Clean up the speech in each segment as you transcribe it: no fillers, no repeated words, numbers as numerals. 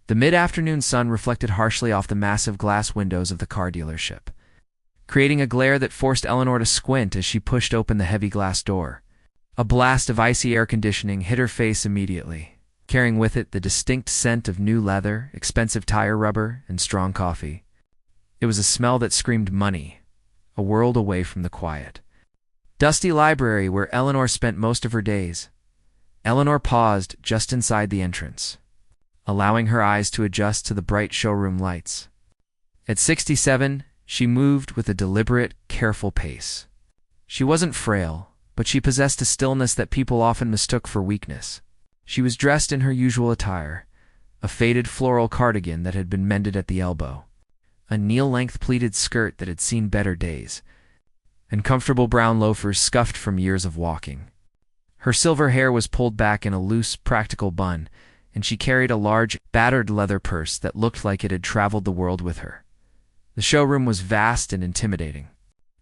The mid-afternoon sun reflected harshly off the massive glass windows of the car dealership, creating a glare that forced Eleanor to squint as she pushed open the heavy glass door. A blast of icy air conditioning hit her face immediately, carrying with it the distinct scent of new leather, expensive tire rubber, and strong coffee. It was a smell that screamed money, a world away from the quiet, dusty library where Eleanor spent most of her days. Eleanor paused just inside the entrance, allowing her eyes to adjust to the bright showroom lights. At 67, she moved with a deliberate, careful pace. She wasn't frail, but she possessed a stillness that people often mistook for weakness. She was dressed in her usual attire, a faded floral cardigan that had been mended at the elbow, a knee-length pleated skirt that had seen better days, and comfortable brown loafers scuffed from years of walking. Her silver hair was pulled back in a loose, practical bun, and she carried a large, battered leather purse that looked like it had traveled the world with her. The showroom was vast and intimidating.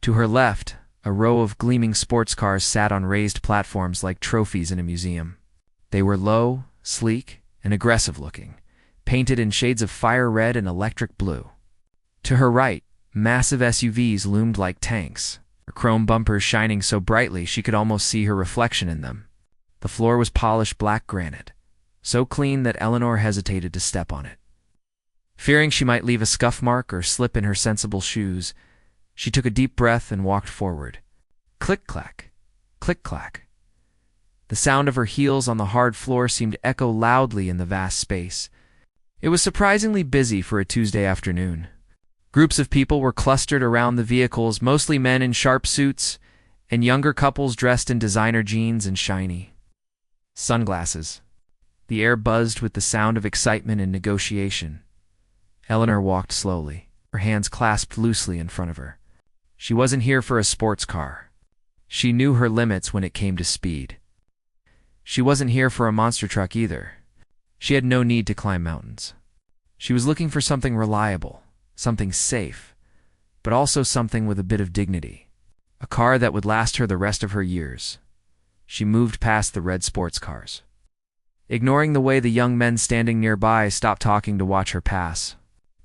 To her left, a row of gleaming sports cars sat on raised platforms like trophies in a museum. They were low, sleek, and aggressive-looking, painted in shades of fire red and electric blue. To her right, massive SUVs loomed like tanks, her chrome bumpers shining so brightly she could almost see her reflection in them. The floor was polished black granite, so clean that Eleanor hesitated to step on it. Fearing she might leave a scuff mark or slip in her sensible shoes, she took a deep breath and walked forward. Click-clack, click-clack. The sound of her heels on the hard floor seemed to echo loudly in the vast space. It was surprisingly busy for a Tuesday afternoon. Groups of people were clustered around the vehicles, mostly men in sharp suits, and younger couples dressed in designer jeans and shiny sunglasses. The air buzzed with the sound of excitement and negotiation. Eleanor walked slowly, her hands clasped loosely in front of her. She wasn't here for a sports car. She knew her limits when it came to speed. She wasn't here for a monster truck either. She had no need to climb mountains. She was looking for something reliable, something safe, but also something with a bit of dignity. A car that would last her the rest of her years. She moved past the red sports cars, ignoring the way the young men standing nearby stopped talking to watch her pass.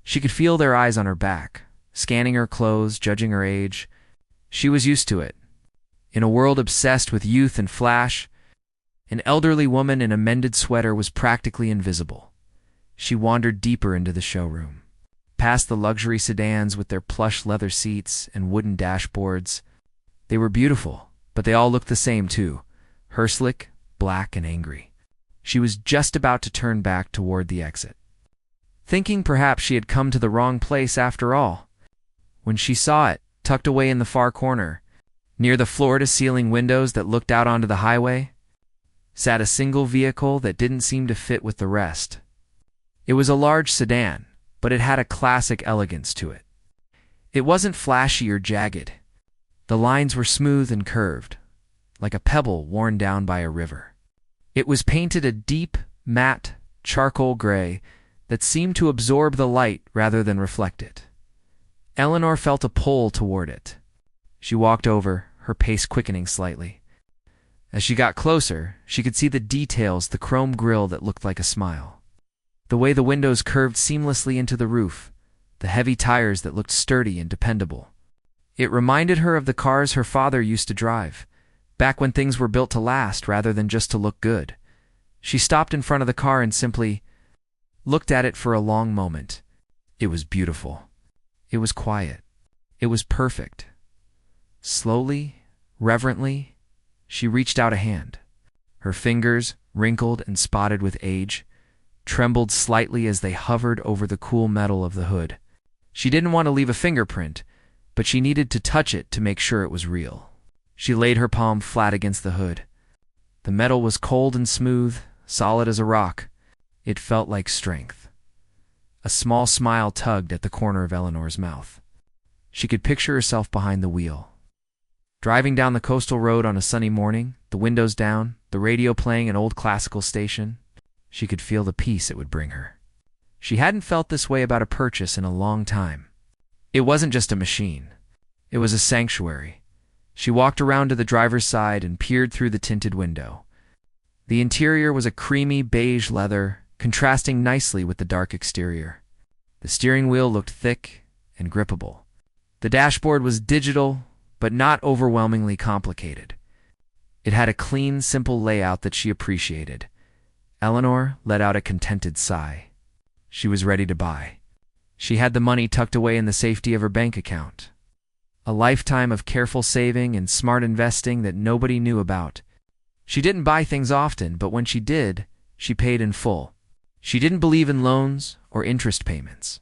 She could feel their eyes on her back, scanning her clothes, judging her age. She was used to it. In a world obsessed with youth and flash, an elderly woman in a mended sweater was practically invisible. She wandered deeper into the showroom, past the luxury sedans with their plush leather seats and wooden dashboards. They were beautiful, but they all looked the same too, her slick, black, and angry. She was just about to turn back toward the exit, thinking perhaps she had come to the wrong place after all, when she saw it, tucked away in the far corner, near the floor-to-ceiling windows that looked out onto the highway, sat a single vehicle that didn't seem to fit with the rest. It was a large sedan, but it had a classic elegance to it. It wasn't flashy or jagged. The lines were smooth and curved, like a pebble worn down by a river. It was painted a deep, matte, charcoal gray that seemed to absorb the light rather than reflect it. Eleanor felt a pull toward it. She walked over, her pace quickening slightly. As she got closer, she could see the details, the chrome grille that looked like a smile, the way the windows curved seamlessly into the roof, the heavy tires that looked sturdy and dependable. It reminded her of the cars her father used to drive, back when things were built to last rather than just to look good. She stopped in front of the car and simply looked at it for a long moment. It was beautiful. It was quiet. It was perfect. Slowly, reverently, she reached out a hand. Her fingers, wrinkled and spotted with age, trembled slightly as they hovered over the cool metal of the hood. She didn't want to leave a fingerprint, but she needed to touch it to make sure it was real. She laid her palm flat against the hood. The metal was cold and smooth, solid as a rock. It felt like strength. A small smile tugged at the corner of Eleanor's mouth. She could picture herself behind the wheel, driving down the coastal road on a sunny morning, the windows down, the radio playing an old classical station. She could feel the peace it would bring her. She hadn't felt this way about a purchase in a long time. It wasn't just a machine. It was a sanctuary. She walked around to the driver's side and peered through the tinted window. The interior was a creamy beige leather, contrasting nicely with the dark exterior. The steering wheel looked thick and grippable. The dashboard was digital, but not overwhelmingly complicated. It had a clean, simple layout that she appreciated. Eleanor let out a contented sigh. She was ready to buy. She had the money tucked away in the safety of her bank account. A lifetime of careful saving and smart investing that nobody knew about. She didn't buy things often, but when she did, she paid in full. She didn't believe in loans or interest payments.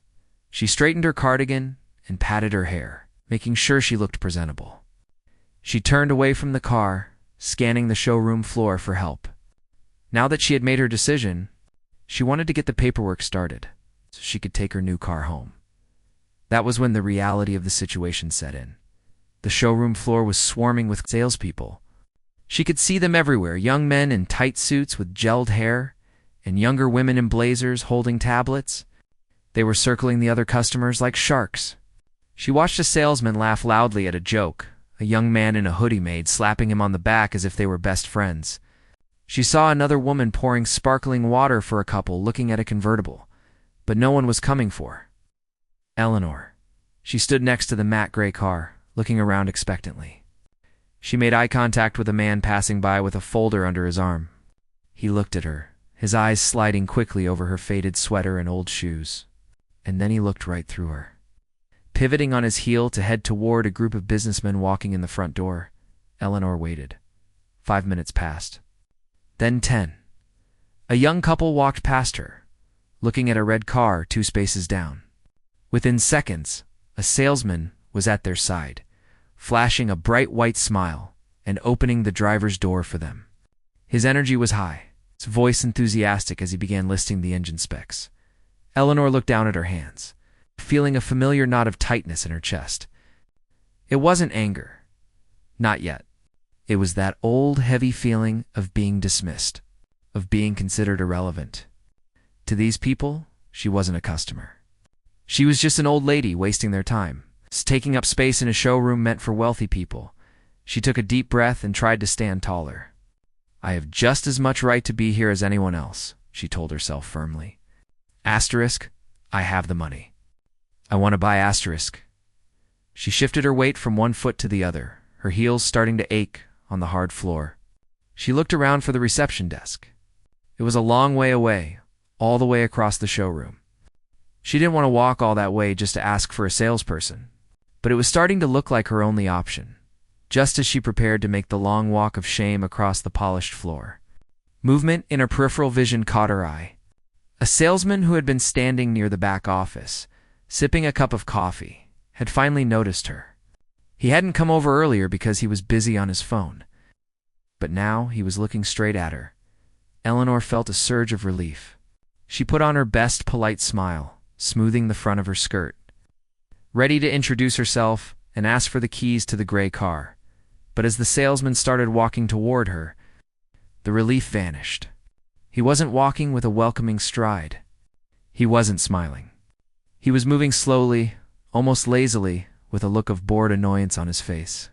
She straightened her cardigan and patted her hair, making sure she looked presentable. She turned away from the car, scanning the showroom floor for help. Now that she had made her decision, she wanted to get the paperwork started so she could take her new car home. That was when the reality of the situation set in. The showroom floor was swarming with salespeople. She could see them everywhere, young men in tight suits with gelled hair, and younger women in blazers holding tablets. They were circling the other customers like sharks. She watched a salesman laugh loudly at a joke, a young man in a hoodie maid slapping him on the back as if they were best friends. She saw another woman pouring sparkling water for a couple looking at a convertible, but no one was coming for Eleanor. She stood next to the matte gray car, looking around expectantly. She made eye contact with a man passing by with a folder under his arm. He looked at her, his eyes sliding quickly over her faded sweater and old shoes. And then he looked right through her. Pivoting on his heel to head toward a group of businessmen walking in the front door, Eleanor waited. 5 minutes passed. Then 10. A young couple walked past her, looking at a red car 2 spaces down. Within seconds, a salesman was at their side, flashing a bright white smile and opening the driver's door for them. His energy was high, his voice enthusiastic as he began listing the engine specs. Eleanor looked down at her hands, feeling a familiar knot of tightness in her chest. It wasn't anger. Not yet. It was that old, heavy feeling of being dismissed, of being considered irrelevant. To these people, she wasn't a customer. She was just an old lady wasting their time, taking up space in a showroom meant for wealthy people. She took a deep breath and tried to stand taller. I have just as much right to be here as anyone else, she told herself firmly. Asterisk, I have the money. I want to buy asterisk. She shifted her weight from one foot to the other, her heels starting to ache on the hard floor. She looked around for the reception desk. It was a long way away, all the way across the showroom. She didn't want to walk all that way just to ask for a salesperson, but it was starting to look like her only option, just as she prepared to make the long walk of shame across the polished floor. Movement in her peripheral vision caught her eye. A salesman who had been standing near the back office, sipping a cup of coffee, had finally noticed her. He hadn't come over earlier because he was busy on his phone, but now he was looking straight at her. Eleanor felt a surge of relief. She put on her best polite smile, smoothing the front of her skirt, ready to introduce herself and ask for the keys to the gray car. But as the salesman started walking toward her, the relief vanished. He wasn't walking with a welcoming stride. He wasn't smiling. He was moving slowly, almost lazily, with a look of bored annoyance on his face.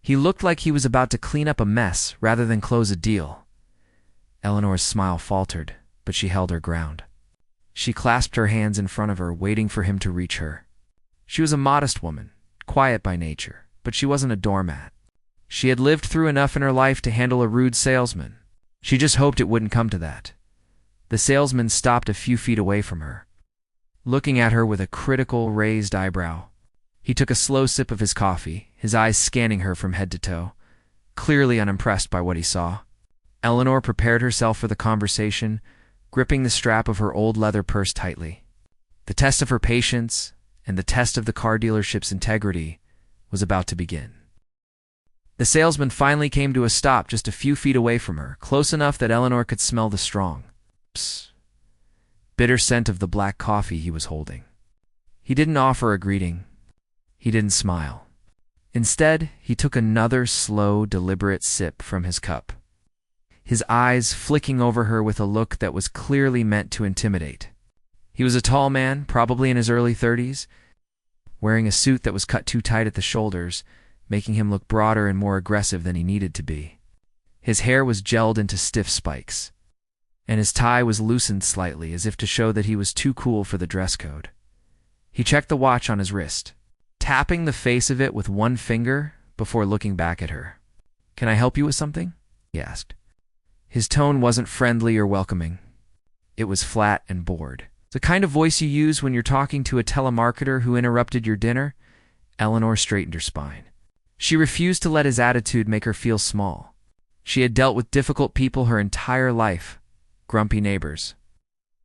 He looked like he was about to clean up a mess rather than close a deal. Eleanor's smile faltered, but she held her ground. She clasped her hands in front of her, waiting for him to reach her. She was a modest woman, quiet by nature, but she wasn't a doormat. She had lived through enough in her life to handle a rude salesman. She just hoped it wouldn't come to that. The salesman stopped a few feet away from her, looking at her with a critical, raised eyebrow. He took a slow sip of his coffee, his eyes scanning her from head to toe, clearly unimpressed by what he saw. Eleanor prepared herself for the conversation, gripping the strap of her old leather purse tightly. The test of her patience and the test of the car dealership's integrity was about to begin. The salesman finally came to a stop just a few feet away from her, close enough that Eleanor could smell the strong, bitter scent of the black coffee he was holding. He didn't offer a greeting. He didn't smile. Instead, he took another slow, deliberate sip from his cup, his eyes flicking over her with a look that was clearly meant to intimidate. He was a tall man, probably in his early 30s, wearing a suit that was cut too tight at the shoulders, making him look broader and more aggressive than he needed to be. His hair was gelled into stiff spikes. and his tie was loosened slightly as if to show that he was too cool for the dress code. He checked the watch on his wrist, tapping the face of it with one finger before looking back at her. "Can I help you with something?" he asked. His tone wasn't friendly or welcoming. It was flat and bored. The kind of voice you use when you're talking to a telemarketer who interrupted your dinner. Eleanor straightened her spine. She refused to let his attitude make her feel small. She had dealt with difficult people her entire life. Grumpy neighbors,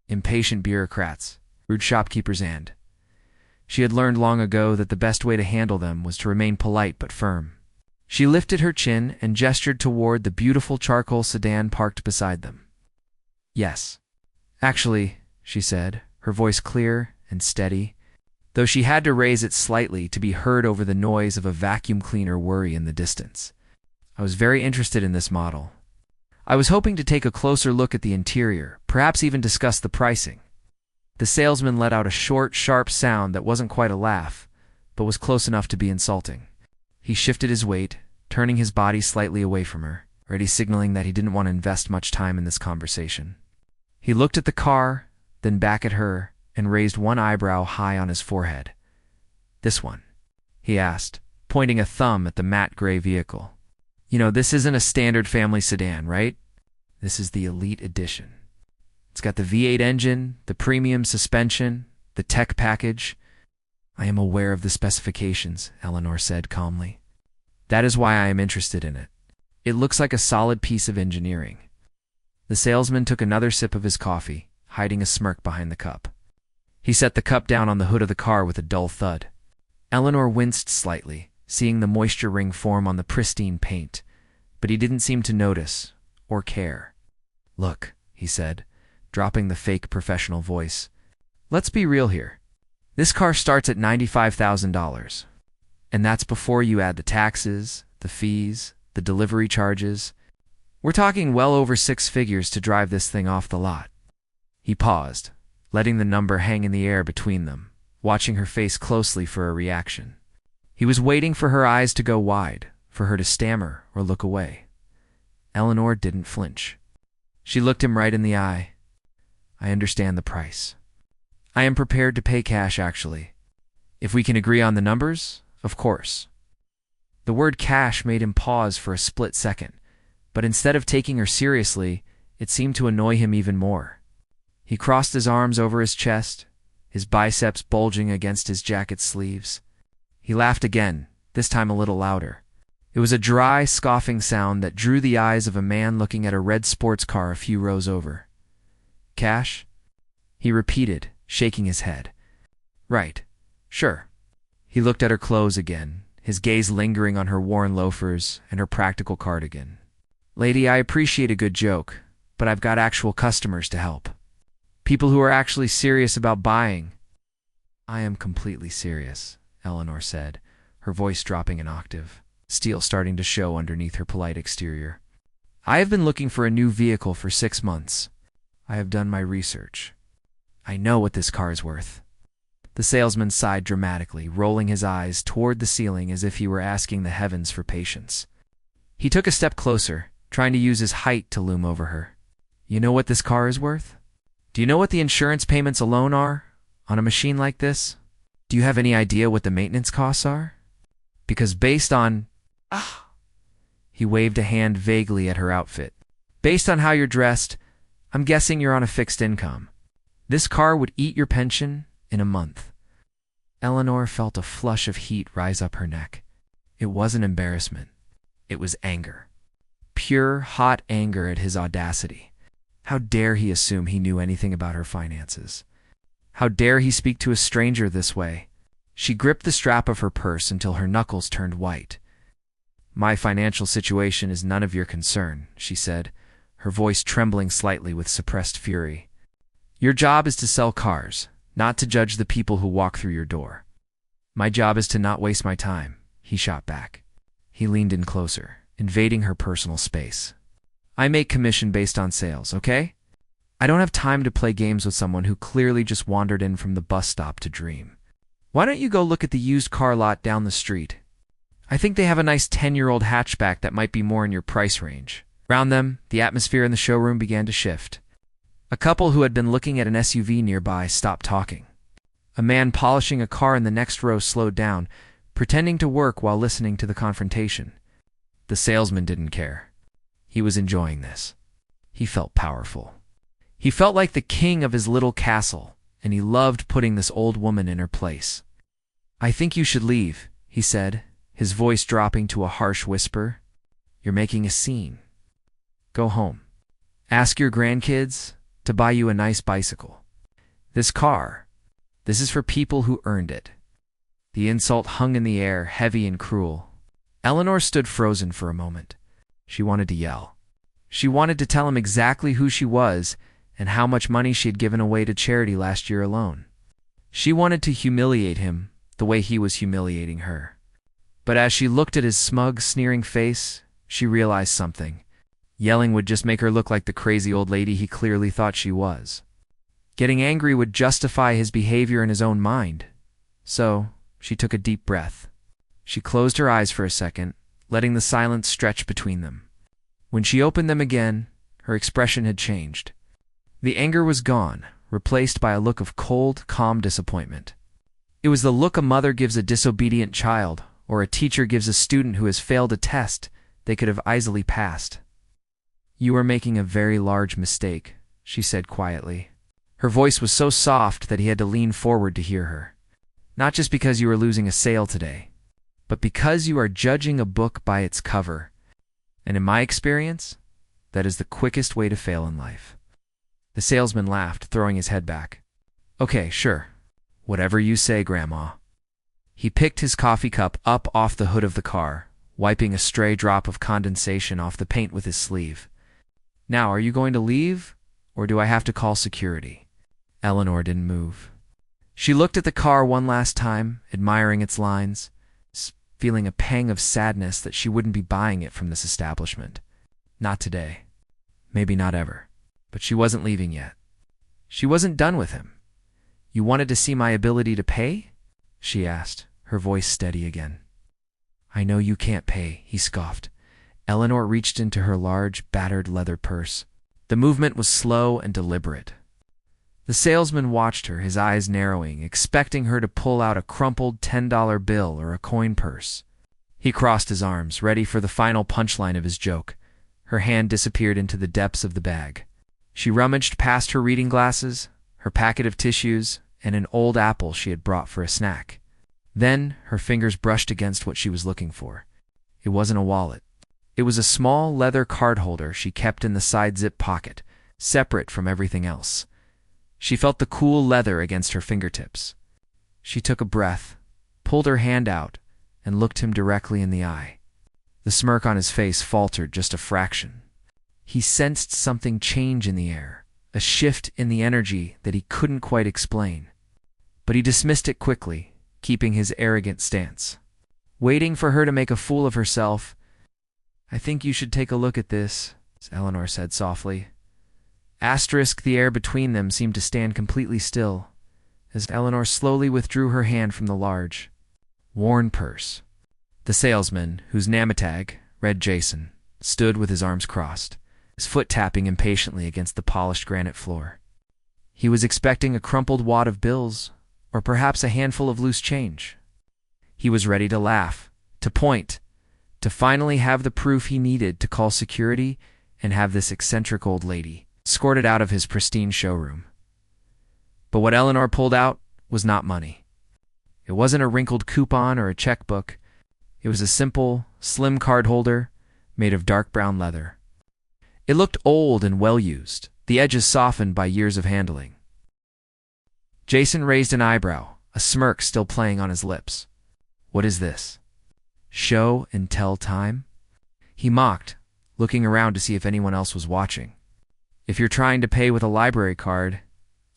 impatient bureaucrats, rude shopkeepers, and she had learned long ago that the best way to handle them was to remain polite but firm. She lifted her chin and gestured toward the beautiful charcoal sedan parked beside them. "Yes. Actually," she said, her voice clear and steady, though she had to raise it slightly to be heard over the noise of a vacuum cleaner whirring in the distance. "I was very interested in this model. I was hoping to take a closer look at the interior, perhaps even discuss the pricing." The salesman let out a short, sharp sound that wasn't quite a laugh, but was close enough to be insulting. He shifted his weight, turning his body slightly away from her, already signaling that he didn't want to invest much time in this conversation. He looked at the car, then back at her, and raised one eyebrow high on his forehead. "This one?" he asked, pointing a thumb at the matte gray vehicle. "You know, this isn't a standard family sedan, right? This is the Elite Edition. It's got the V8 engine, the premium suspension, the tech package." "I am aware of the specifications," Eleanor said calmly. "That is why I am interested in it. It looks like a solid piece of engineering." The salesman took another sip of his coffee, hiding a smirk behind the cup. He set the cup down on the hood of the car with a dull thud. Eleanor winced slightly, seeing the moisture ring form on the pristine paint, but he didn't seem to notice or care. "Look," he said, dropping the fake professional voice. "Let's be real here. This car starts at $95,000, and that's before you add the taxes, the fees, the delivery charges. We're talking well over 6 figures to drive this thing off the lot." He paused, letting the number hang in the air between them, watching her face closely for a reaction. He was waiting for her eyes to go wide, for her to stammer or look away. Eleanor didn't flinch. She looked him right in the eye. "I understand the price. I am prepared to pay cash, actually. If we can agree on the numbers, of course." The word cash made him pause for a split second, but instead of taking her seriously, it seemed to annoy him even more. He crossed his arms over his chest, his biceps bulging against his jacket sleeves. He laughed again, this time a little louder. It was a dry, scoffing sound that drew the eyes of a man looking at a red sports car a few rows over. "Cash?" he repeated, shaking his head. "Right. Sure." He looked at her clothes again, his gaze lingering on her worn loafers and her practical cardigan. "Lady, I appreciate a good joke, but I've got actual customers to help. People who are actually serious about buying." "I am completely serious," Eleanor said, her voice dropping an octave, steel starting to show underneath her polite exterior. "I have been looking for a new vehicle for 6 months. I have done my research. I know what this car is worth." The salesman sighed dramatically, rolling his eyes toward the ceiling as if he were asking the heavens for patience. He took a step closer, trying to use his height to loom over her. "You know what this car is worth? Do you know what the insurance payments alone are on a machine like this? Do you have any idea what the maintenance costs are? Because based on..." He waved a hand vaguely at her outfit. "Based on how you're dressed, I'm guessing you're on a fixed income. This car would eat your pension in a month." Eleanor felt a flush of heat rise up her neck. It wasn't embarrassment. It was anger. Pure, hot anger at his audacity. How dare he assume he knew anything about her finances? How dare he speak to a stranger this way? She gripped the strap of her purse until her knuckles turned white. "My financial situation is none of your concern," she said, her voice trembling slightly with suppressed fury. "Your job is to sell cars, not to judge the people who walk through your door." "My job is to not waste my time," he shot back. He leaned in closer, invading her personal space. "I make commission based on sales, okay? I don't have time to play games with someone who clearly just wandered in from the bus stop to dream. Why don't you go look at the used car lot down the street? I think they have a nice 10-year-old hatchback that might be more in your price range." Around them, the atmosphere in the showroom began to shift. A couple who had been looking at an SUV nearby stopped talking. A man polishing a car in the next row slowed down, pretending to work while listening to the confrontation. The salesman didn't care. He was enjoying this. He felt powerful. He felt like the king of his little castle, and he loved putting this old woman in her place. "I think you should leave," he said, his voice dropping to a harsh whisper. "You're making a scene. Go home. Ask your grandkids to buy you a nice bicycle. This is for people who earned it." The insult hung in the air, heavy and cruel. Eleanor stood frozen for a moment. She wanted to yell. She wanted to tell him exactly who she was and how much money she had given away to charity last year alone. She wanted to humiliate him the way he was humiliating her. But as she looked at his smug, sneering face, she realized something. Yelling would just make her look like the crazy old lady he clearly thought she was. Getting angry would justify his behavior in his own mind. So, she took a deep breath. She closed her eyes for a second, letting the silence stretch between them. When she opened them again, her expression had changed. The anger was gone, replaced by a look of cold, calm disappointment. It was the look a mother gives a disobedient child, or a teacher gives a student who has failed a test they could have easily passed. "You are making a very large mistake," she said quietly. Her voice was so soft that he had to lean forward to hear her. "Not just because you are losing a sale today, but because you are judging a book by its cover. And in my experience, that is the quickest way to fail in life." The salesman laughed, throwing his head back. "Okay, sure. Whatever you say, Grandma." He picked his coffee cup up off the hood of the car, wiping a stray drop of condensation off the paint with his sleeve. "Now, are you going to leave, or do I have to call security?" Eleanor didn't move. She looked at the car one last time, admiring its lines, feeling a pang of sadness that she wouldn't be buying it from this establishment. Not today. Maybe not ever. But she wasn't leaving yet. She wasn't done with him. "You wanted to see my ability to pay?" she asked, her voice steady again. "I know you can't pay," he scoffed. Eleanor reached into her large, battered leather purse. The movement was slow and deliberate. The salesman watched her, his eyes narrowing, expecting her to pull out a crumpled $10 bill or a coin purse. He crossed his arms, ready for the final punchline of his joke. Her hand disappeared into the depths of the bag. She rummaged past her reading glasses, her packet of tissues, and an old apple she had brought for a snack. Then her fingers brushed against what she was looking for. It wasn't a wallet. It was a small leather card holder she kept in the side zip pocket, separate from everything else. She felt the cool leather against her fingertips. She took a breath, pulled her hand out, and looked him directly in the eye. The smirk on his face faltered just a fraction. He sensed something change in the air, a shift in the energy that he couldn't quite explain. But he dismissed it quickly, keeping his arrogant stance. Waiting for her to make a fool of herself. "I think you should take a look at this," Eleanor said softly. The air between them seemed to stand completely still, as Eleanor slowly withdrew her hand from the large, worn purse. The salesman, whose name tag read Jason, stood with his arms crossed, his foot tapping impatiently against the polished granite floor. He was expecting a crumpled wad of bills, or perhaps a handful of loose change. He was ready to laugh, to point, to finally have the proof he needed to call security and have this eccentric old lady escorted out of his pristine showroom. But what Eleanor pulled out was not money. It wasn't a wrinkled coupon or a checkbook. It was a simple, slim card holder made of dark brown leather. It looked old and well-used, the edges softened by years of handling. Jason raised an eyebrow, a smirk still playing on his lips. "What is this? Show and tell time?" He mocked, looking around to see if anyone else was watching. "If you're trying to pay with a library card,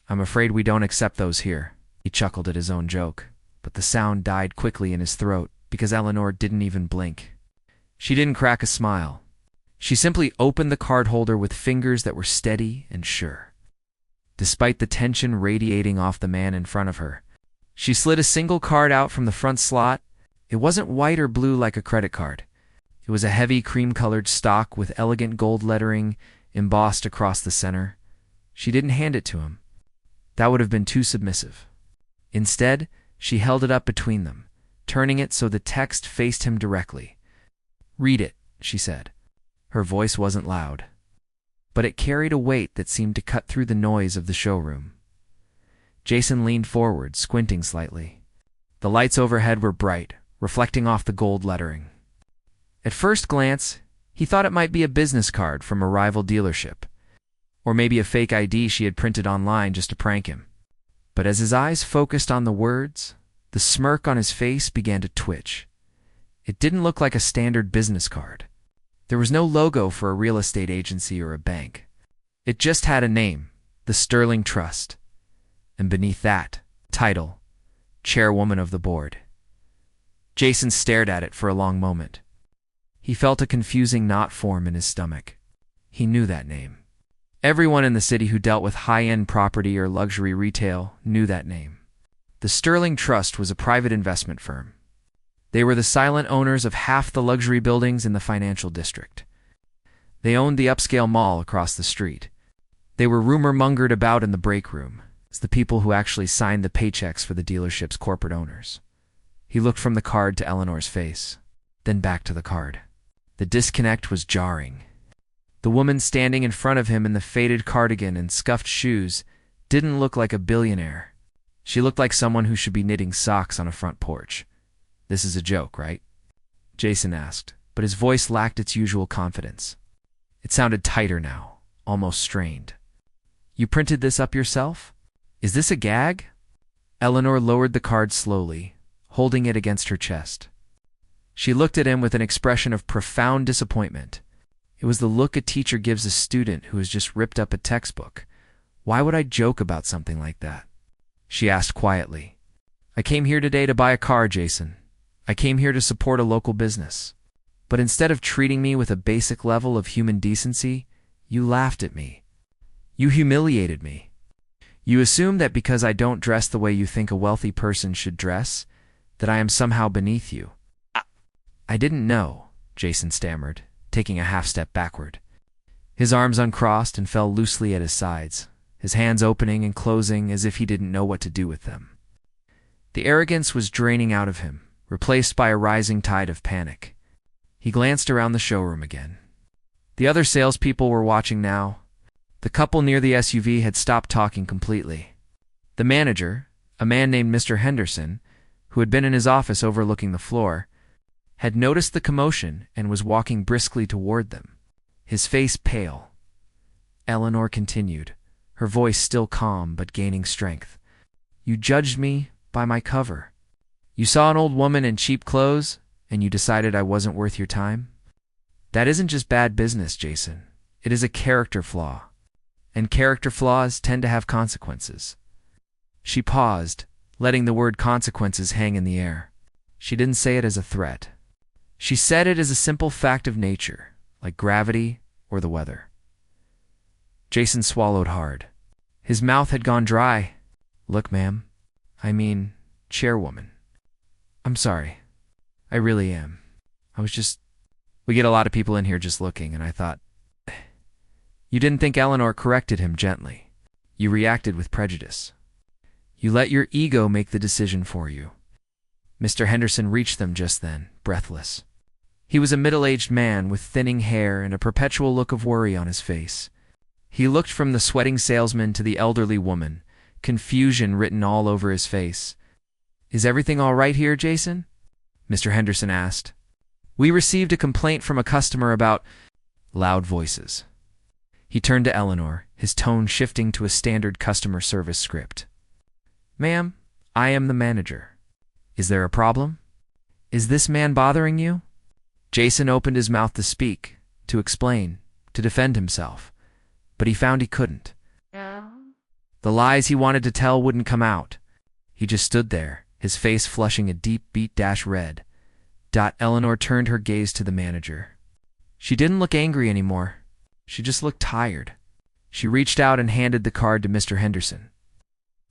I'm afraid we don't accept those here." He chuckled at his own joke, but the sound died quickly in his throat because Eleanor didn't even blink. She didn't crack a smile. She simply opened the card holder with fingers that were steady and sure. Despite the tension radiating off the man in front of her, she slid a single card out from the front slot. It wasn't white or blue like a credit card. It was a heavy cream-colored stock with elegant gold lettering embossed across the center. She didn't hand it to him. That would have been too submissive. Instead, she held it up between them, turning it so the text faced him directly. "Read it," she said. Her voice wasn't loud, but it carried a weight that seemed to cut through the noise of the showroom. Jason leaned forward, squinting slightly. The lights overhead were bright, reflecting off the gold lettering. At first glance, he thought it might be a business card from a rival dealership, or maybe a fake ID she had printed online just to prank him. But as his eyes focused on the words, the smirk on his face began to twitch. It didn't look like a standard business card. There was no logo for a real estate agency or a bank. It just had a name, the Sterling Trust, and beneath that, title, Chairwoman of the Board. Jason stared at it for a long moment. He felt a confusing knot form in his stomach. He knew that name. Everyone in the city who dealt with high-end property or luxury retail knew that name. The Sterling Trust was a private investment firm. They were the silent owners of half the luxury buildings in the financial district. They owned the upscale mall across the street. They were rumor-mongered about in the break room as the people who actually signed the paychecks for the dealership's corporate owners. He looked from the card to Eleanor's face, then back to the card. The disconnect was jarring. The woman standing in front of him in the faded cardigan and scuffed shoes didn't look like a billionaire. She looked like someone who should be knitting socks on a front porch. "This is a joke, right?" Jason asked, but his voice lacked its usual confidence. It sounded tighter now, almost strained. "You printed this up yourself? Is this a gag?" Eleanor lowered the card slowly, holding it against her chest. She looked at him with an expression of profound disappointment. It was the look a teacher gives a student who has just ripped up a textbook. "Why would I joke about something like that?" She asked quietly. "I came here today to buy a car, Jason. I came here to support a local business. But instead of treating me with a basic level of human decency, you laughed at me. You humiliated me. You assume that because I don't dress the way you think a wealthy person should dress, that I am somehow beneath you." "I didn't know," Jason stammered, taking a half-step backward. His arms uncrossed and fell loosely at his sides, his hands opening and closing as if he didn't know what to do with them. The arrogance was draining out of him, replaced by a rising tide of panic. He glanced around the showroom again. The other salespeople were watching now. The couple near the SUV had stopped talking completely. The manager, a man named Mr. Henderson, who had been in his office overlooking the floor, had noticed the commotion and was walking briskly toward them, his face pale. Eleanor continued, her voice still calm but gaining strength. "You judged me by my cover. You saw an old woman in cheap clothes, and you decided I wasn't worth your time? That isn't just bad business, Jason. It is a character flaw, and character flaws tend to have consequences." She paused, letting the word consequences hang in the air. She didn't say it as a threat. She said it as a simple fact of nature, like gravity or the weather. Jason swallowed hard. His mouth had gone dry. "Look, ma'am. I mean, chairwoman. I'm sorry. I really am. We get a lot of people in here just looking, and I thought..." You didn't think Eleanor corrected him gently. You reacted with prejudice. You let your ego make the decision for you. Mr. Henderson reached them just then, breathless. He was a middle-aged man with thinning hair and a perpetual look of worry on his face. He looked from the sweating salesman to the elderly woman, confusion written all over his face. "Is everything all right here, Jason?" Mr. Henderson asked. "We received a complaint from a customer about..." Loud voices. He turned to Eleanor, his tone shifting to a standard customer service script. "Ma'am, I am the manager. Is there a problem? Is this man bothering you?" Jason opened his mouth to speak, to explain, to defend himself, but he found he couldn't. The lies he wanted to tell wouldn't come out. He just stood there, his face flushing a deep beet-red. Eleanor turned her gaze to the manager. She didn't look angry anymore. She just looked tired. She reached out and handed the card to Mr. Henderson.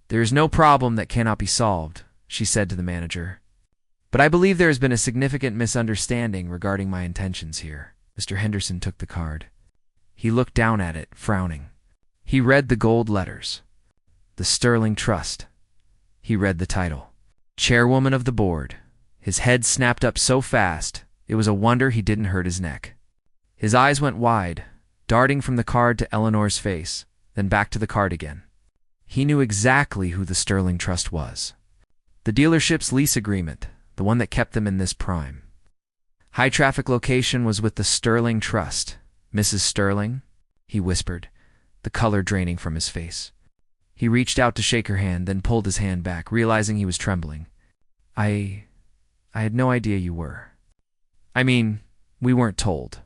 "There is no problem that cannot be solved," she said to the manager. "But I believe there has been a significant misunderstanding regarding my intentions here." Mr. Henderson took the card. He looked down at it, frowning. He read the gold letters. The Sterling Trust. He read the title. Chairwoman of the board. His head snapped up so fast, it was a wonder he didn't hurt his neck. His eyes went wide, darting from the card to Eleanor's face, then back to the card again. He knew exactly who the Sterling Trust was. The dealership's lease agreement, the one that kept them in this prime. High-traffic location was with the Sterling Trust. Mrs. Sterling? He whispered, the color draining from his face. He reached out to shake her hand, then pulled his hand back, realizing he was trembling. I had no idea you were. I mean, we weren't told.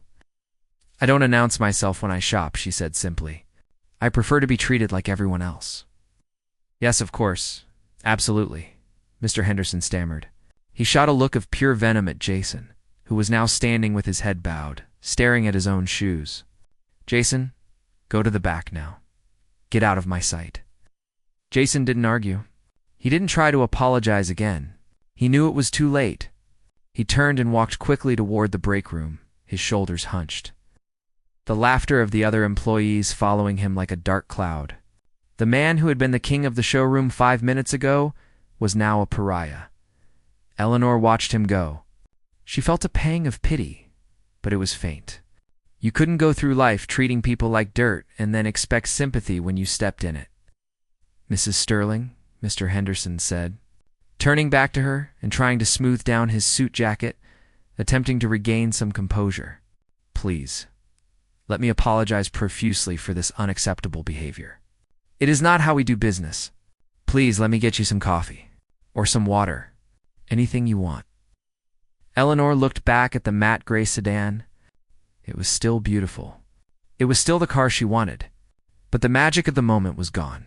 I don't announce myself when I shop, she said simply. I prefer to be treated like everyone else. Yes, of course. Absolutely, Mr. Henderson stammered. He shot a look of pure venom at Jason, who was now standing with his head bowed, staring at his own shoes. Jason, go to the back now. Get out of my sight. Jason didn't argue. He didn't try to apologize again. He knew it was too late. He turned and walked quickly toward the break room, his shoulders hunched. The laughter of the other employees following him like a dark cloud. The man who had been the king of the showroom 5 minutes ago was now a pariah. Eleanor watched him go. She felt a pang of pity, but it was faint. You couldn't go through life treating people like dirt and then expect sympathy when you stepped in it. Mrs. Sterling, Mr. Henderson said, turning back to her and trying to smooth down his suit jacket, attempting to regain some composure. Please, let me apologize profusely for this unacceptable behavior. It is not how we do business. Please let me get you some coffee, or some water, anything you want. Eleanor looked back at the matte gray sedan. It was still beautiful. It was still the car she wanted, but the magic of the moment was gone.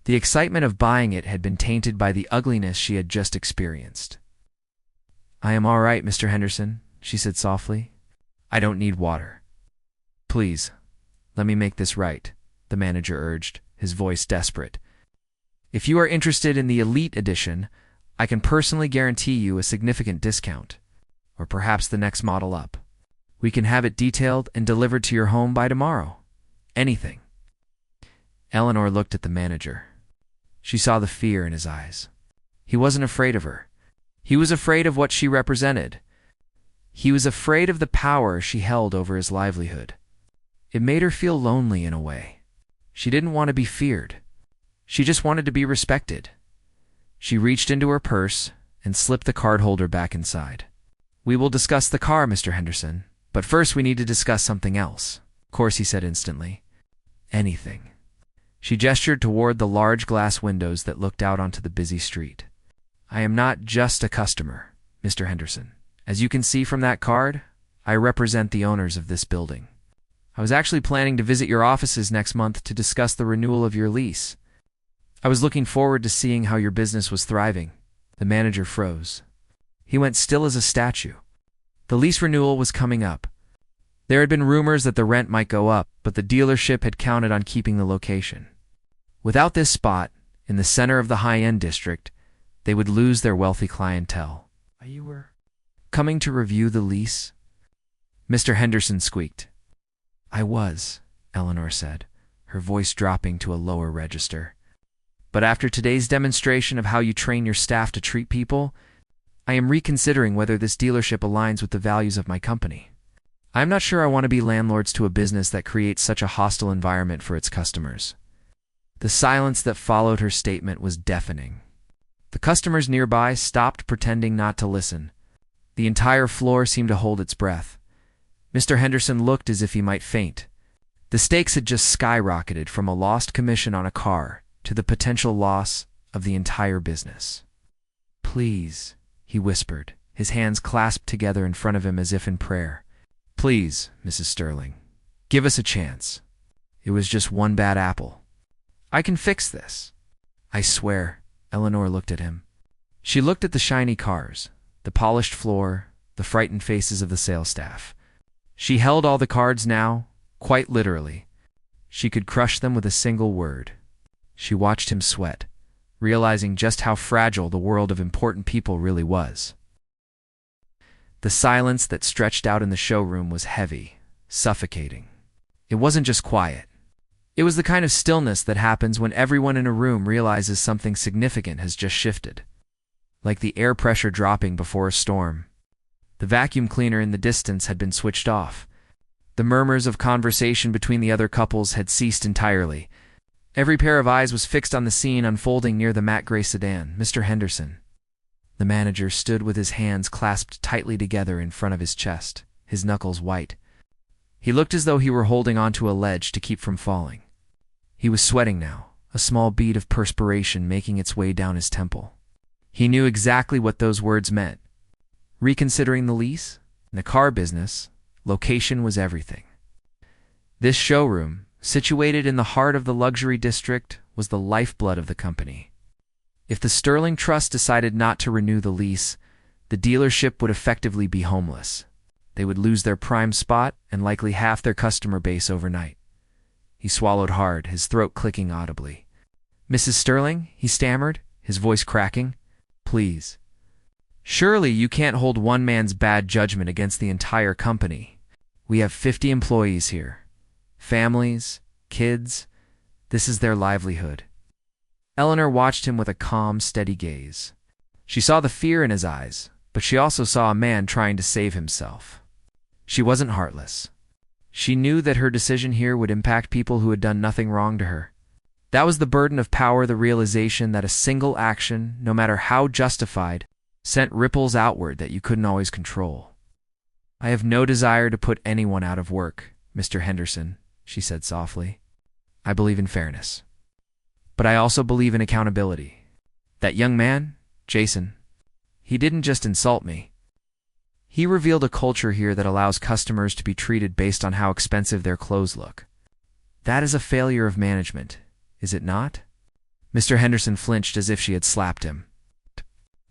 The excitement of buying it had been tainted by the ugliness she had just experienced. I am all right, Mr. Henderson, she said softly. I don't need water. Please, let me make this right, the manager urged, his voice desperate. If you are interested in the Elite Edition, I can personally guarantee you a significant discount, or perhaps the next model up. We can have it detailed and delivered to your home by tomorrow. Anything. Eleanor looked at the manager. She saw the fear in his eyes. He wasn't afraid of her. He was afraid of what she represented. He was afraid of the power she held over his livelihood. It made her feel lonely in a way. She didn't want to be feared. She just wanted to be respected. She reached into her purse and slipped the card holder back inside. We will discuss the car, Mr. Henderson, but first we need to discuss something else. Of course, he said instantly. Anything. She gestured toward the large glass windows that looked out onto the busy street. I am not just a customer, Mr. Henderson. As you can see from that card, I represent the owners of this building. I was actually planning to visit your offices next month to discuss the renewal of your lease. I was looking forward to seeing how your business was thriving. The manager froze. He went still as a statue. The lease renewal was coming up. There had been rumors that the rent might go up, but the dealership had counted on keeping the location. Without this spot, in the center of the high-end district, they would lose their wealthy clientele. You were coming to review the lease? Mr. Henderson squeaked. I was, Eleanor said, her voice dropping to a lower register. But after today's demonstration of how you train your staff to treat people, I am reconsidering whether this dealership aligns with the values of my company. I'm not sure I want to be landlords to a business that creates such a hostile environment for its customers. The silence that followed her statement was deafening. The customers nearby stopped pretending not to listen. The entire floor seemed to hold its breath. Mr. Henderson looked as if he might faint. The stakes had just skyrocketed from a lost commission on a car to the potential loss of the entire business. Please, he whispered, his hands clasped together in front of him as if in prayer. Please, Mrs. Sterling, give us a chance. It was just one bad apple. I can fix this. I swear. Eleanor looked at him. She looked at the shiny cars, the polished floor, the frightened faces of the sales staff. She held all the cards now, quite literally. She could crush them with a single word. She watched him sweat, realizing just how fragile the world of important people really was. The silence that stretched out in the showroom was heavy, suffocating. It wasn't just quiet. It was the kind of stillness that happens when everyone in a room realizes something significant has just shifted, like the air pressure dropping before a storm. The vacuum cleaner in the distance had been switched off. The murmurs of conversation between the other couples had ceased entirely. Every pair of eyes was fixed on the scene unfolding near the matte gray sedan. Mr. Henderson. The manager stood with his hands clasped tightly together in front of his chest, his knuckles white. He looked as though he were holding onto a ledge to keep from falling. He was sweating now, a small bead of perspiration making its way down his temple. He knew exactly what those words meant. Reconsidering the lease? In the car business, location was everything. This showroom, situated in the heart of the luxury district, was the lifeblood of the company. If the Sterling Trust decided not to renew the lease, the dealership would effectively be homeless. They would lose their prime spot and likely half their customer base overnight. He swallowed hard, his throat clicking audibly. "Mrs. Sterling," he stammered, his voice cracking. "Please. Surely you can't hold one man's bad judgment against the entire company. We have 50 employees here. Families, kids. This is their livelihood." Eleanor watched him with a calm, steady gaze. She saw the fear in his eyes, but she also saw a man trying to save himself. She wasn't heartless. She knew that her decision here would impact people who had done nothing wrong to her. That was the burden of power, the realization that a single action, no matter how justified, sent ripples outward that you couldn't always control. "I have no desire to put anyone out of work, Mr. Henderson," she said softly. "I believe in fairness. But I also believe in accountability. That young man, Jason, he didn't just insult me. He revealed a culture here that allows customers to be treated based on how expensive their clothes look. That is a failure of management, is it not?" Mr. Henderson flinched as if she had slapped him.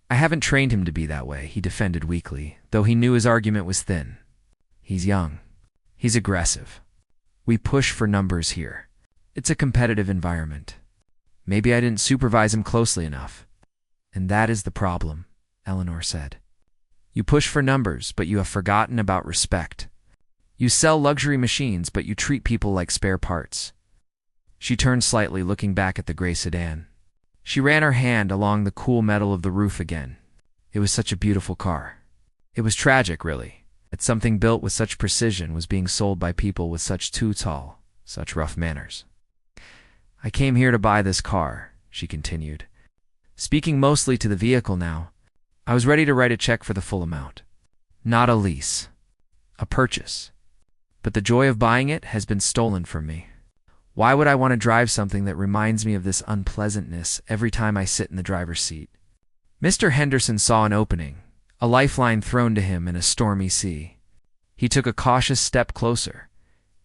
"I haven't trained him to be that way," he defended weakly, though he knew his argument was thin. "He's young. He's aggressive. We push for numbers here. It's a competitive environment. Maybe I didn't supervise him closely enough. And that is the problem," Eleanor said. "You push for numbers, but you have forgotten about respect. You sell luxury machines, but you treat people like spare parts." She turned slightly, looking back at the gray sedan. She ran her hand along the cool metal of the roof again. It was such a beautiful car. It was tragic, really, that something built with such precision was being sold by people with such such rough manners. "I came here to buy this car," she continued. Speaking mostly to the vehicle now, "I was ready to write a check for the full amount. Not a lease. A purchase. But the joy of buying it has been stolen from me. Why would I want to drive something that reminds me of this unpleasantness every time I sit in the driver's seat?" Mr. Henderson saw an opening, a lifeline thrown to him in a stormy sea. He took a cautious step closer,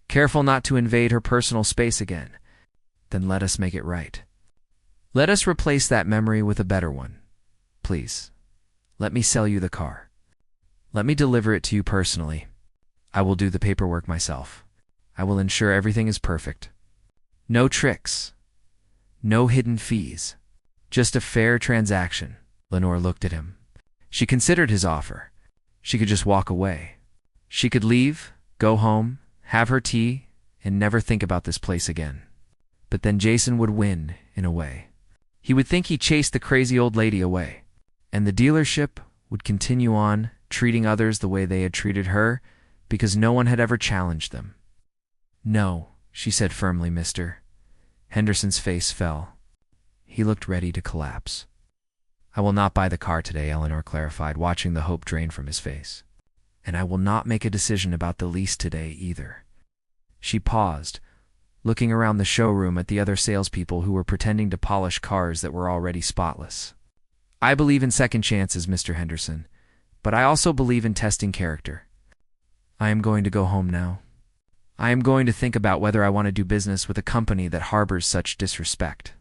careful not to invade her personal space again. "Then let us make it right. Let us replace that memory with a better one. Please, let me sell you the car. Let me deliver it to you personally. I will do the paperwork myself. I will ensure everything is perfect. No tricks. No hidden fees. Just a fair transaction." Lenore looked at him. She considered his offer. She could just walk away. She could leave, go home, have her tea, and never think about this place again. But then Jason would win, in a way. He would think he chased the crazy old lady away, and the dealership would continue on, treating others the way they had treated her, because no one had ever challenged them. "No," she said firmly, "Mr." Henderson's face fell. He looked ready to collapse. "I will not buy the car today," Eleanor clarified, watching the hope drain from his face. "And I will not make a decision about the lease today either." She paused, looking around the showroom at the other salespeople who were pretending to polish cars that were already spotless. "I believe in second chances, Mr. Henderson, but I also believe in testing character. I am going to go home now. I am going to think about whether I want to do business with a company that harbors such disrespect."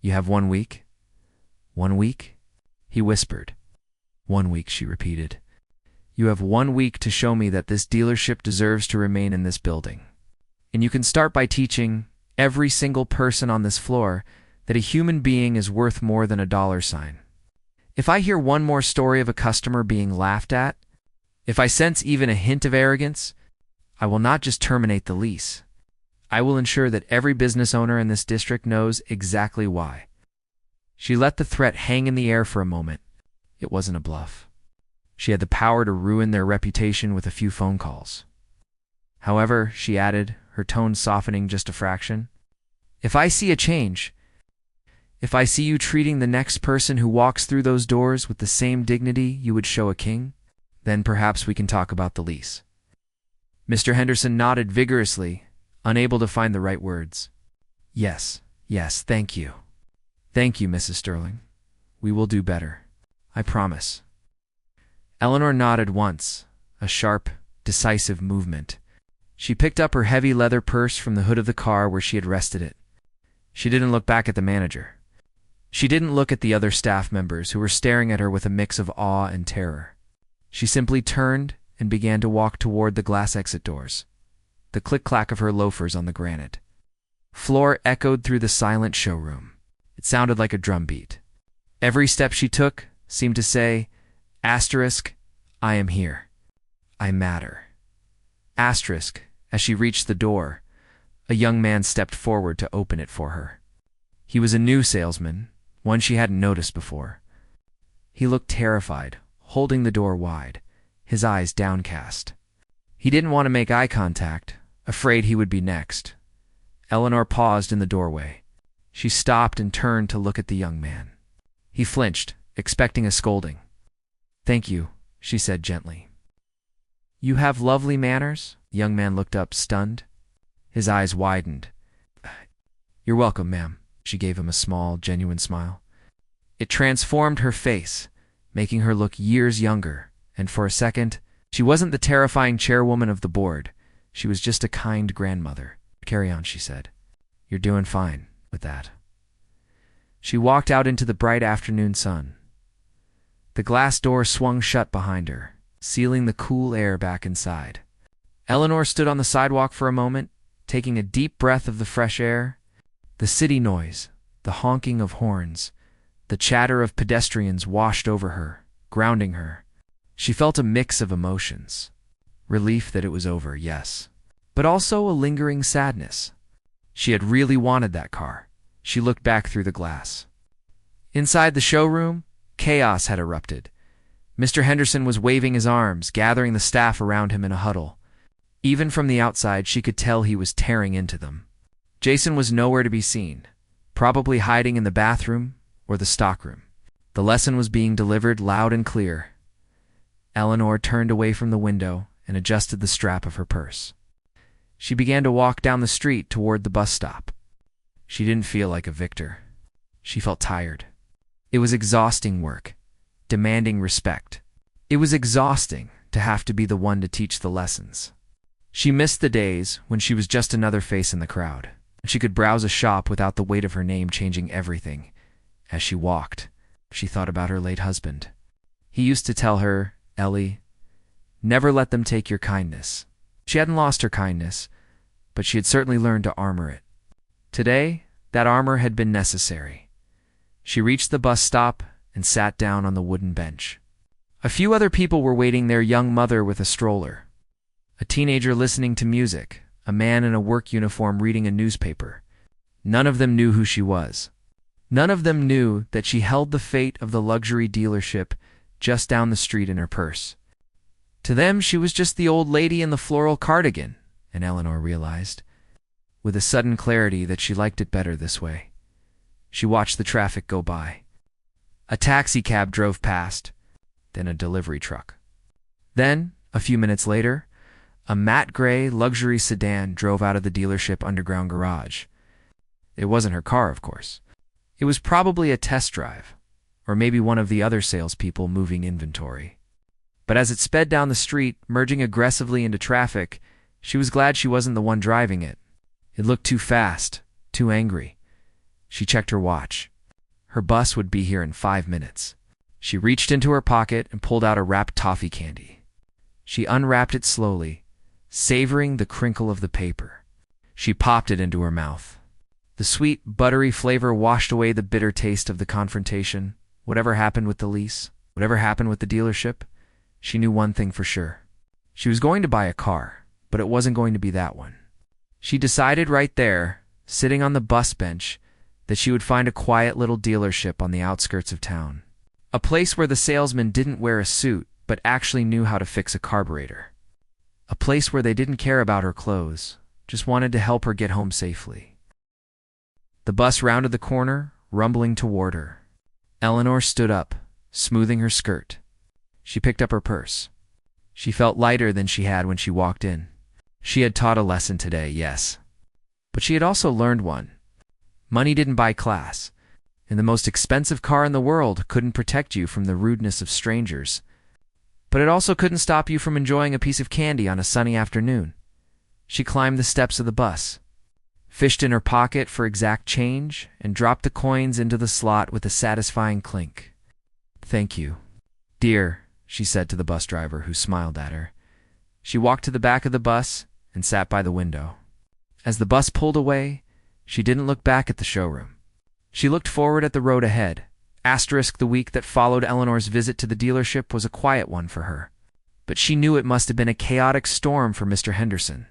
"You have 1 week?" "1 week?" he whispered. "1 week," she repeated. "You have 1 week to show me that this dealership deserves to remain in this building. And you can start by teaching every single person on this floor that a human being is worth more than a dollar sign. If I hear one more story of a customer being laughed at, if I sense even a hint of arrogance, I will not just terminate the lease. I will ensure that every business owner in this district knows exactly why. She let the threat hang in the air for a moment. It wasn't a bluff. She had the power to ruin their reputation with a few phone calls. However, she added, her tone softening just a fraction, if I see a change, if I see you treating the next person who walks through those doors with the same dignity you would show a king, then perhaps we can talk about the lease. Mr. Henderson nodded vigorously, unable to find the right words. Yes, thank you. Thank you, Mrs. Sterling. We will do better. I promise. Eleanor nodded once, a sharp, decisive movement. She picked up her heavy leather purse from the hood of the car where she had rested it. She didn't look back at the manager. She didn't look at the other staff members who were staring at her with a mix of awe and terror. She simply turned and began to walk toward the glass exit doors. The click-clack of her loafers on the granite floor echoed through the silent showroom. It sounded like a drumbeat. Every step she took seemed to say, asterisk, I am here. I matter. Asterisk, as she reached the door, a young man stepped forward to open it for her. He was a new salesman, one she hadn't noticed before. He looked terrified, holding the door wide, his eyes downcast. He didn't want to make eye contact, afraid he would be next. Eleanor paused in the doorway. She stopped and turned to look at the young man. He flinched, expecting a scolding. Thank you, she said gently. You have lovely manners? The young man looked up, stunned. His eyes widened. You're welcome, ma'am. She gave him a small, genuine smile. It transformed her face, making her look years younger, and for a second, she wasn't the terrifying chairwoman of the board. She was just a kind grandmother. Carry on, she said. You're doing fine with that. She walked out into the bright afternoon sun. The glass door swung shut behind her, sealing the cool air back inside. Eleanor stood on the sidewalk for a moment, taking a deep breath of the fresh air. The city noise, the honking of horns, the chatter of pedestrians washed over her, grounding her. She felt a mix of emotions. Relief that it was over, yes, but also a lingering sadness. She had really wanted that car. She looked back through the glass. Inside the showroom, chaos had erupted. Mr. Henderson was waving his arms, gathering the staff around him in a huddle. Even from the outside, she could tell he was tearing into them. Jason was nowhere to be seen, probably hiding in the bathroom or the stockroom. The lesson was being delivered loud and clear. Eleanor turned away from the window and adjusted the strap of her purse. She began to walk down the street toward the bus stop. She didn't feel like a victor. She felt tired. It was exhausting work, demanding respect. It was exhausting to have to be the one to teach the lessons. She missed the days when she was just another face in the crowd. She could browse a shop without the weight of her name changing everything. As she walked, she thought about her late husband. He used to tell her, Ellie, never let them take your kindness. She hadn't lost her kindness, but she had certainly learned to armor it. Today, that armor had been necessary. She reached the bus stop and sat down on the wooden bench. A few other people were waiting their young mother with a stroller. A teenager listening to music, a man in a work uniform reading a newspaper. None of them knew who she was. None of them knew that she held the fate of the luxury dealership just down the street in her purse. To them, she was just the old lady in the floral cardigan, and Eleanor realized, with a sudden clarity, that she liked it better this way. She watched the traffic go by. A taxi cab drove past, then a delivery truck. Then, a few minutes later, a matte gray luxury sedan drove out of the dealership underground garage. It wasn't her car, of course. It was probably a test drive, or maybe one of the other salespeople moving inventory. But as it sped down the street, merging aggressively into traffic, she was glad she wasn't the one driving it. It looked too fast, too angry. She checked her watch. Her bus would be here in 5 minutes. She reached into her pocket and pulled out a wrapped toffee candy. She unwrapped it slowly, savoring the crinkle of the paper. She popped it into her mouth. The sweet, buttery flavor washed away the bitter taste of the confrontation. Whatever happened with the lease, whatever happened with the dealership, she knew one thing for sure. She was going to buy a car, but it wasn't going to be that one. She decided right there, sitting on the bus bench, that she would find a quiet little dealership on the outskirts of town. A place where the salesman didn't wear a suit, but actually knew how to fix a carburetor. A place where they didn't care about her clothes, just wanted to help her get home safely. The bus rounded the corner, rumbling toward her. Eleanor stood up, smoothing her skirt. She picked up her purse. She felt lighter than she had when she walked in. She had taught a lesson today, yes. But she had also learned one. Money didn't buy class, and the most expensive car in the world couldn't protect you from the rudeness of strangers. But it also couldn't stop you from enjoying a piece of candy on a sunny afternoon. She climbed the steps of the bus, fished in her pocket for exact change, and dropped the coins into the slot with a satisfying clink. "Thank you, dear," she said to the bus driver, who smiled at her. She walked to the back of the bus and sat by the window. As the bus pulled away, she didn't look back at the showroom. She looked forward at the road ahead. The week that followed Eleanor's visit to the dealership was a quiet one for her. But she knew it must have been a chaotic storm for Mr. Henderson.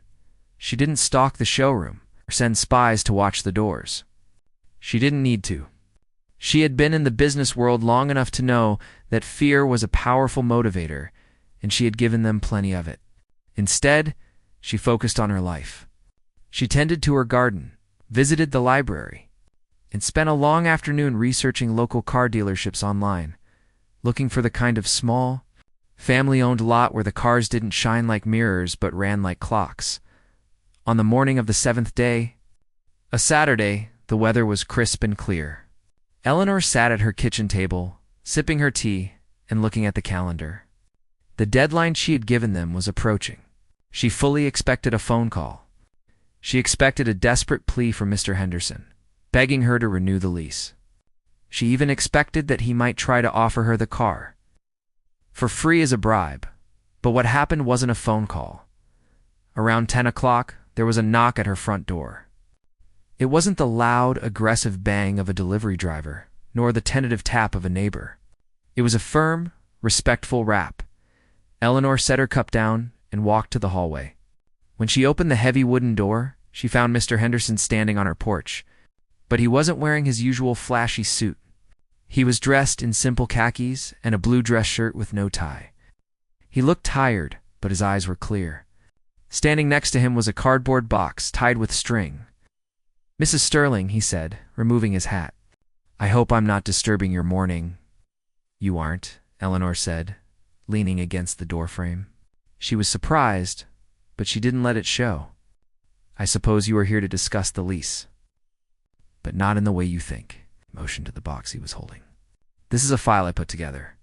She didn't stalk the showroom or send spies to watch the doors. She didn't need to. She had been in the business world long enough to know that fear was a powerful motivator, and she had given them plenty of it. Instead, she focused on her life. She tended to her garden, visited the library, and spent a long afternoon researching local car dealerships online, looking for the kind of small, family-owned lot where the cars didn't shine like mirrors but ran like clocks. On the morning of the 7th day, a Saturday, the weather was crisp and clear. Eleanor sat at her kitchen table, sipping her tea and looking at the calendar. The deadline she had given them was approaching. She fully expected a phone call. She expected a desperate plea from Mr. Henderson, begging her to renew the lease. She even expected that he might try to offer her the car for free as a bribe. But what happened wasn't a phone call. Around 10 o'clock, there was a knock at her front door. It wasn't the loud, aggressive bang of a delivery driver, nor the tentative tap of a neighbor. It was a firm, respectful rap. Eleanor set her cup down and walked to the hallway. When she opened the heavy wooden door, she found Mr. Henderson standing on her porch. But he wasn't wearing his usual flashy suit. He was dressed in simple khakis and a blue dress shirt with no tie. He looked tired, but his eyes were clear. Standing next to him was a cardboard box tied with string. "Mrs. Sterling," he said, removing his hat. "I hope I'm not disturbing your morning." "You aren't," Eleanor said, leaning against the doorframe. She was surprised, but she didn't let it show. "I suppose you are here to discuss the lease. But not in the way you think," he motioned to the box he was holding. "This is a file I put together.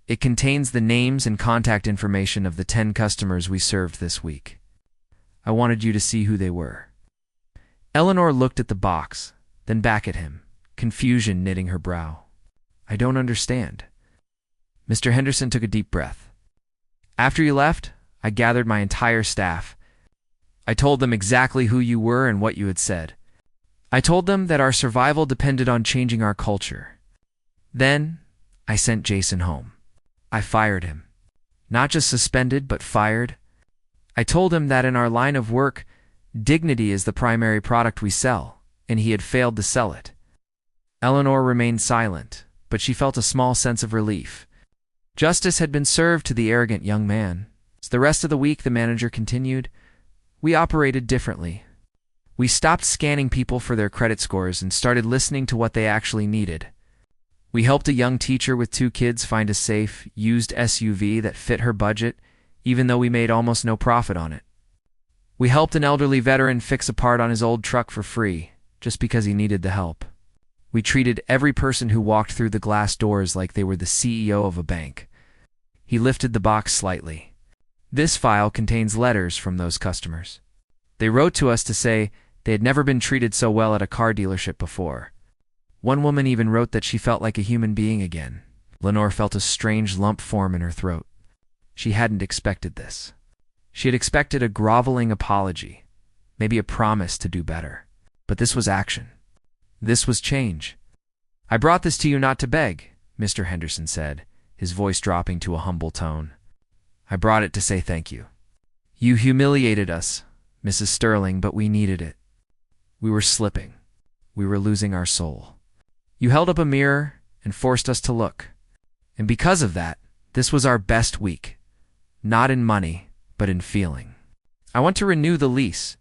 It contains the names and contact information of the 10 customers we served this week. I wanted you to see who they were." Eleanor looked at the box, then back at him, confusion knitting her brow. "I don't understand." Mr. Henderson took a deep breath. "After you left, I gathered my entire staff. I told them exactly who you were and what you had said. I told them that our survival depended on changing our culture. Then, I sent Jason home. I fired him. Not just suspended, but fired. I told him that in our line of work, dignity is the primary product we sell, and he had failed to sell it." Eleanor remained silent, but she felt a small sense of relief. Justice had been served to the arrogant young man. So the rest of the week, the manager continued, "We operated differently. We stopped scanning people for their credit scores and started listening to what they actually needed. We helped a young teacher with 2 kids find a safe, used SUV that fit her budget, even though we made almost no profit on it. We helped an elderly veteran fix a part on his old truck for free, just because he needed the help. We treated every person who walked through the glass doors like they were the CEO of a bank." He lifted the box slightly. "This file contains letters from those customers. They wrote to us to say they had never been treated so well at a car dealership before. One woman even wrote that she felt like a human being again." Lenore felt a strange lump form in her throat. She hadn't expected this. She had expected a groveling apology, maybe a promise to do better. But this was action. This was change. "I brought this to you not to beg," Mr. Henderson said, his voice dropping to a humble tone. "I brought it to say thank you. You humiliated us, Mrs. Sterling, but we needed it. We were slipping. We were losing our soul. You held up a mirror and forced us to look. And because of that, this was our best week. Not in money, but in feeling. I want to renew the lease,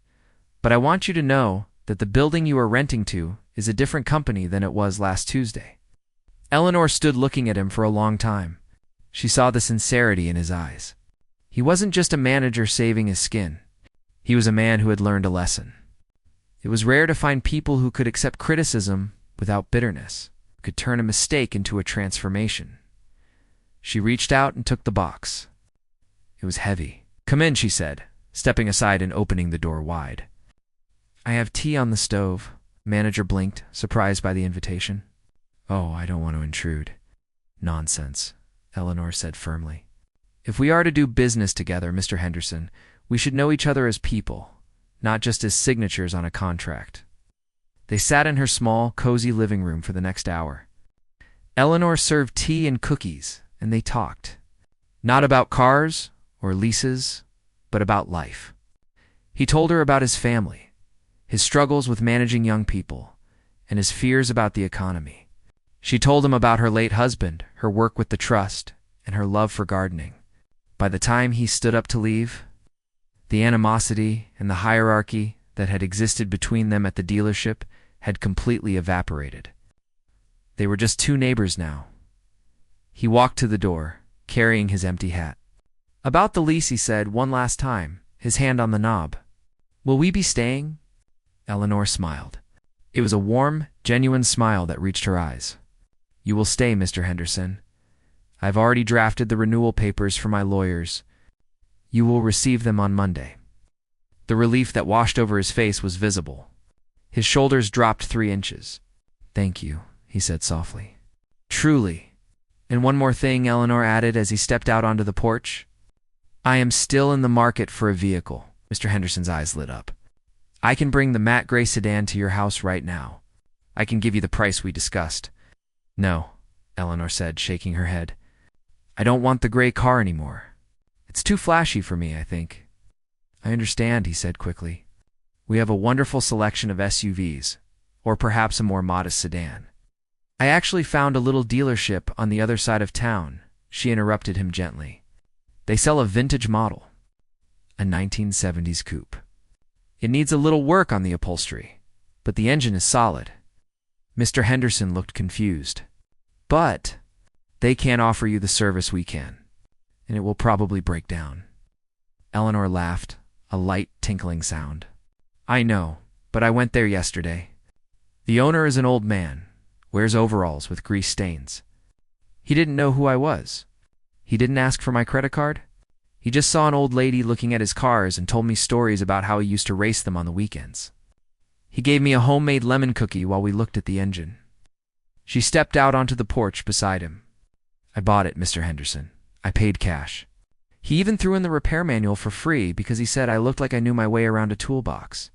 but I want you to know that the building you are renting to is a different company than it was last Tuesday. Eleanor stood looking at him for a long time. She saw the sincerity in his eyes. He wasn't just a manager saving his skin. He was a man who had learned a lesson. It was rare to find people who could accept criticism without bitterness, who could turn a mistake into a transformation. She reached out and took the box. It was heavy. "Come in," she said, stepping aside and opening the door wide. "I have tea on the stove." Manager blinked, surprised by the invitation. "Oh, I don't want to intrude." "Nonsense," Eleanor said firmly. "If we are to do business together, Mr. Henderson, we should know each other as people, not just as signatures on a contract." They sat in her small, cozy living room for the next hour. Eleanor served tea and cookies, and they talked. Not about cars or leases, but about life. He told her about his family, his struggles with managing young people, and his fears about the economy. She told him about her late husband, her work with the trust, and her love for gardening. By the time he stood up to leave, the animosity and the hierarchy that had existed between them at the dealership had completely evaporated. They were just two neighbors now. He walked to the door, carrying his empty hat. "About the lease," he said one last time, his hand on the knob. "Will we be staying?" Eleanor smiled. It was a warm, genuine smile that reached her eyes. "You will stay, Mr. Henderson. I've already drafted the renewal papers for my lawyers. You will receive them on Monday." The relief that washed over his face was visible. His shoulders dropped 3 inches. "Thank you," he said softly. "Truly." "And one more thing," Eleanor added as he stepped out onto the porch. "I am still in the market for a vehicle." Mr. Henderson's eyes lit up. "I can bring the matte gray sedan to your house right now. I can give you the price we discussed." "No," Eleanor said, shaking her head. "I don't want the gray car anymore. It's too flashy for me, I think." "I understand," he said quickly. "We have a wonderful selection of SUVs, or perhaps a more modest sedan." "I actually found a little dealership on the other side of town," she interrupted him gently. "They sell a vintage model, a 1970s coupe. It needs a little work on the upholstery, but the engine is solid." Mr. Henderson looked confused. "But they can't offer you the service we can, and it will probably break down." Eleanor laughed, a light, tinkling sound. "I know, but I went there yesterday. The owner is an old man, wears overalls with grease stains. He didn't know who I was. He didn't ask for my credit card. He just saw an old lady looking at his cars and told me stories about how he used to race them on the weekends. He gave me a homemade lemon cookie while we looked at the engine." She stepped out onto the porch beside him. "I bought it, Mr. Henderson. I paid cash. He even threw in the repair manual for free because he said I looked like I knew my way around a toolbox."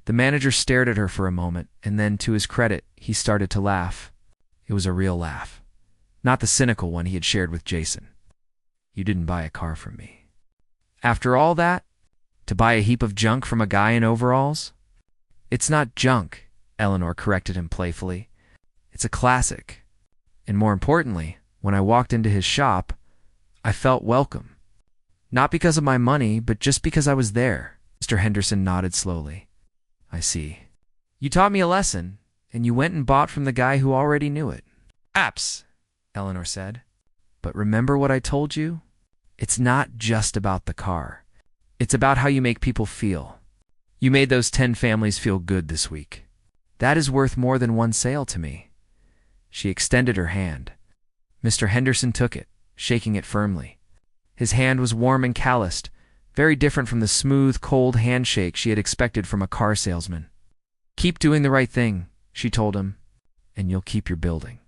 The manager stared at her for a moment, and then, to his credit, he started to laugh. It was a real laugh, not the cynical one he had shared with Jason. "You didn't buy a car from me." "After all that? To buy a heap of junk from a guy in overalls?" "It's not junk," Eleanor corrected him playfully. "It's a classic. And more importantly, when I walked into his shop, I felt welcome. Not because of my money, but just because I was there." Mr. Henderson nodded slowly. "I see. You taught me a lesson, and you went and bought from the guy who already knew it." "Apps," Eleanor said. "But remember what I told you? It's not just about the car. It's about how you make people feel. You made those 10 families feel good this week. That is worth more than one sale to me." She extended her hand. Mr. Henderson took it, shaking it firmly. His hand was warm and calloused, very different from the smooth, cold handshake she had expected from a car salesman. "Keep doing the right thing," she told him, "and you'll keep your building.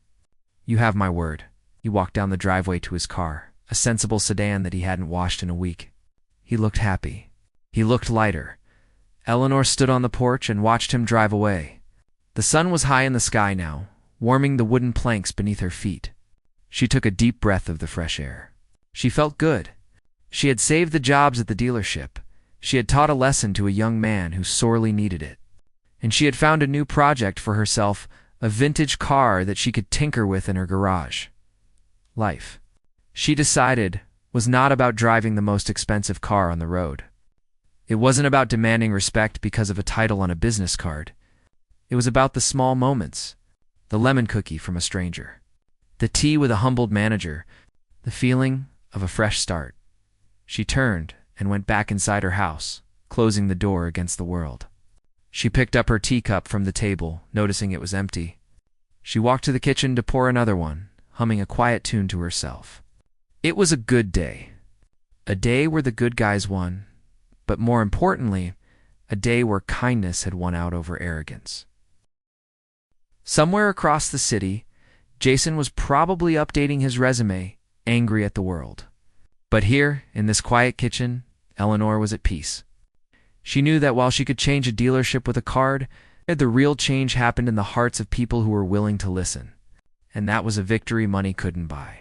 You have my word." He walked down the driveway to his car, a sensible sedan that he hadn't washed in a week. He looked happy. He looked lighter. Eleanor stood on the porch and watched him drive away. The sun was high in the sky now, warming the wooden planks beneath her feet. She took a deep breath of the fresh air. She felt good. She had saved the jobs at the dealership, She had taught a lesson to a young man who sorely needed it. And she had found a new project for herself, a vintage car that she could tinker with in her garage. Life, she decided, was not about driving the most expensive car on the road. It wasn't about demanding respect because of a title on a business card. It was about the small moments, the lemon cookie from a stranger, the tea with a humbled manager, the feeling of a fresh start. She turned and went back inside her house, closing the door against the world. She picked up her teacup from the table, noticing it was empty. She walked to the kitchen to pour another one, humming a quiet tune to herself. It was a good day. A day where the good guys won, but more importantly, a day where kindness had won out over arrogance. Somewhere across the city, Jason was probably updating his resume, angry at the world. But here, in this quiet kitchen, Eleanor was at peace. She knew that while she could change a dealership with a card, the real change happened in the hearts of people who were willing to listen. And that was a victory money couldn't buy.